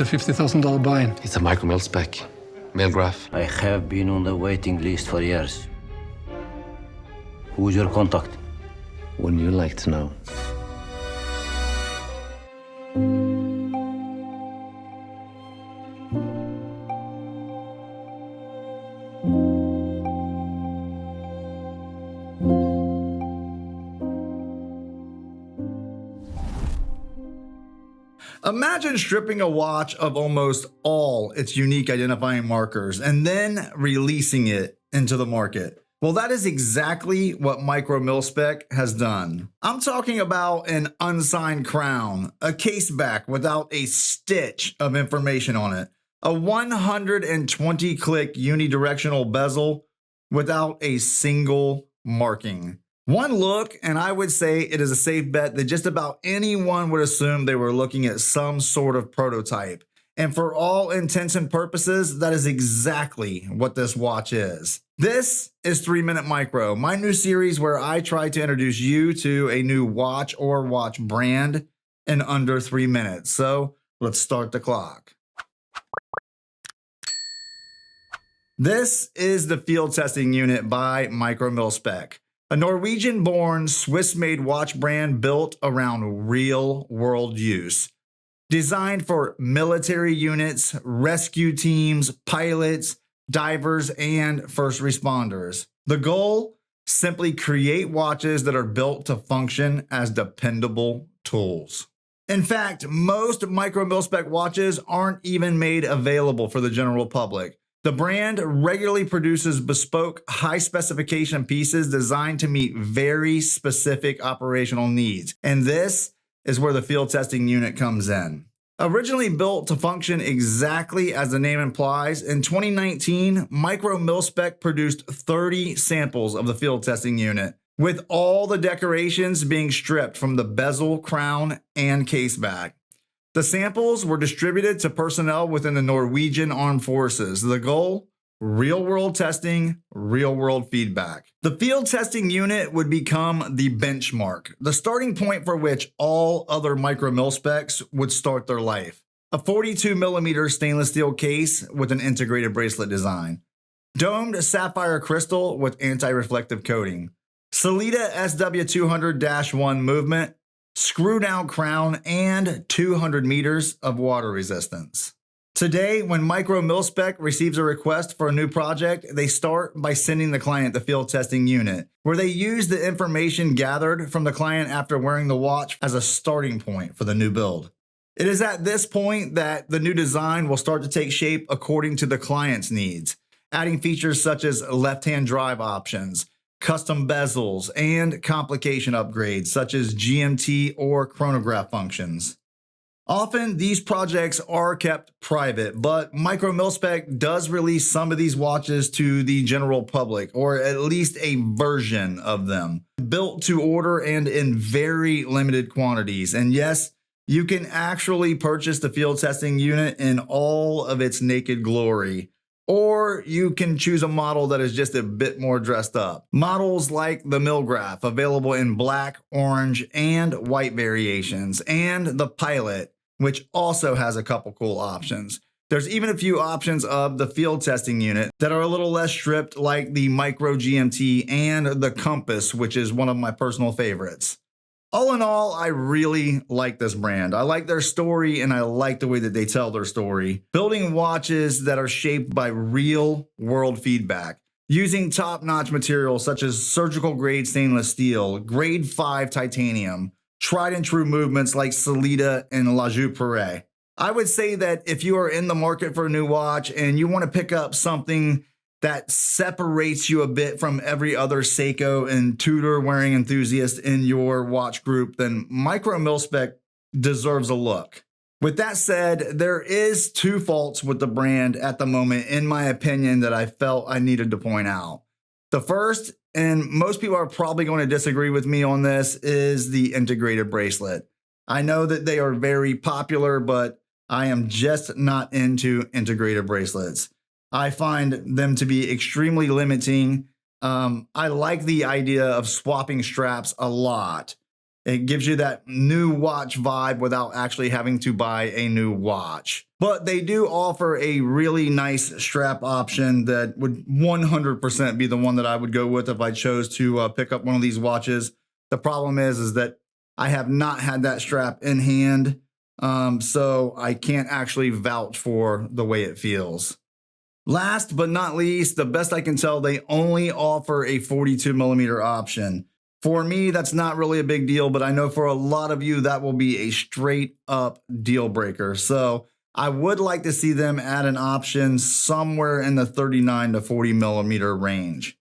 a $50,000 buy-in. It's a Micromilspec. Mail graph. I have been on the waiting list for years. Who's your contact? Wouldn't you like to know? Imagine stripping a watch of almost all its unique identifying markers and then releasing it into the market. Well, that is exactly what Micromilspec has done. I'm talking about an unsigned crown, a case back without a stitch of information on it, a 120-click unidirectional bezel without a single marking. One look, and I would say it is a safe bet that just about anyone would assume they were looking at some sort of prototype. And for all intents and purposes, that is exactly what this watch is. This is 3 Minute Micro, my new series where I try to introduce you to a new watch or watch brand in under 3 minutes. So let's start the clock. This is the Field Testing Unit by Micromilspec, a Norwegian-born, Swiss-made watch brand built around real-world use. Designed for military units, rescue teams, pilots, divers, and first responders. The goal? Simply create watches that are built to function as dependable tools. In fact, most Micromilspec watches aren't even made available for the general public. The brand regularly produces bespoke, high-specification pieces designed to meet very specific operational needs, and this is where the Field Testing Unit comes in. Originally built to function exactly as the name implies, in 2019, Micromilspec produced 30 samples of the Field Testing Unit, with all the decorations being stripped from the bezel, crown, and case back. The samples were distributed to personnel within the Norwegian Armed Forces. The goal? Real-world testing, real-world feedback. The Field Testing Unit would become the benchmark, the starting point for which all other Micromilspecs would start their life. A 42mm stainless steel case with an integrated bracelet design. Domed sapphire crystal with anti-reflective coating. Sellita SW200-1 movement. Screw-down crown, and 200 meters of water resistance. Today, when Micromilspec receives a request for a new project, they start by sending the client the Field Testing Unit, where they use the information gathered from the client after wearing the watch as a starting point for the new build. It is at this point that the new design will start to take shape according to the client's needs, adding features such as left-hand drive options, custom bezels, and complication upgrades such as GMT or chronograph functions. Often, these projects are kept private, but Micromilspec does release some of these watches to the general public, or at least a version of them, built to order and in very limited quantities. And yes, you can actually purchase the Field Testing Unit in all of its naked glory. Or you can choose a model that is just a bit more dressed up. Models like the Milgraph, available in black, orange, and white variations, and the Pilot, which also has a couple cool options. There's even a few options of the Field Testing Unit that are a little less stripped, like the Micro GMT and the Compass, which is one of my personal favorites. All in all, I really like this brand. I like their story, and I like the way that they tell their story. Building watches that are shaped by real-world feedback, using top-notch materials such as surgical-grade stainless steel, grade 5 titanium, tried-and-true movements like Sellita and La Joux. I would say that if you are in the market for a new watch and you want to pick up something that separates you a bit from every other Seiko and Tudor wearing enthusiast in your watch group, then Micromilspec deserves a look. With that said, there is 2 faults with the brand at the moment, in my opinion, that I felt I needed to point out. The first, and most people are probably going to disagree with me on this, is the integrated bracelet. I know that they are very popular, but I am just not into integrated bracelets. I find them to be extremely limiting. I like the idea of swapping straps a lot, It gives you that new watch vibe without actually having to buy a new watch. But they do offer a really nice strap option that would 100% be the one that I would go with if I chose to pick up one of these watches. The problem is that I have not had that strap in hand, so I can't actually vouch for the way it feels. Last but not least, the best I can tell, they only offer a 42mm option. For me, that's not really a big deal, but I know for a lot of you, that will be a straight up deal breaker. So I would like to see them add an option somewhere in the 39 to 40mm range.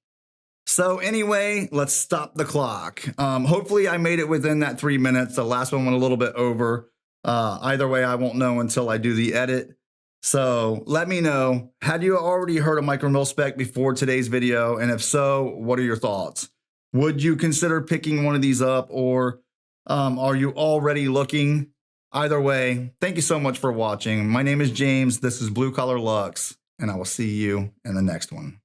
So anyway, let's stop the clock. Hopefully I made it within that 3 minutes. The last one went a little bit over. Either way, I won't know until I do the edit. So let me know, had you already heard of Micromilspec before today's video? And if so, what are your thoughts? Would you consider picking one of these up, or are you already looking? Either way, thank you so much for watching. My name is James. This is Blue Collar Luxe, and I will see you in the next one.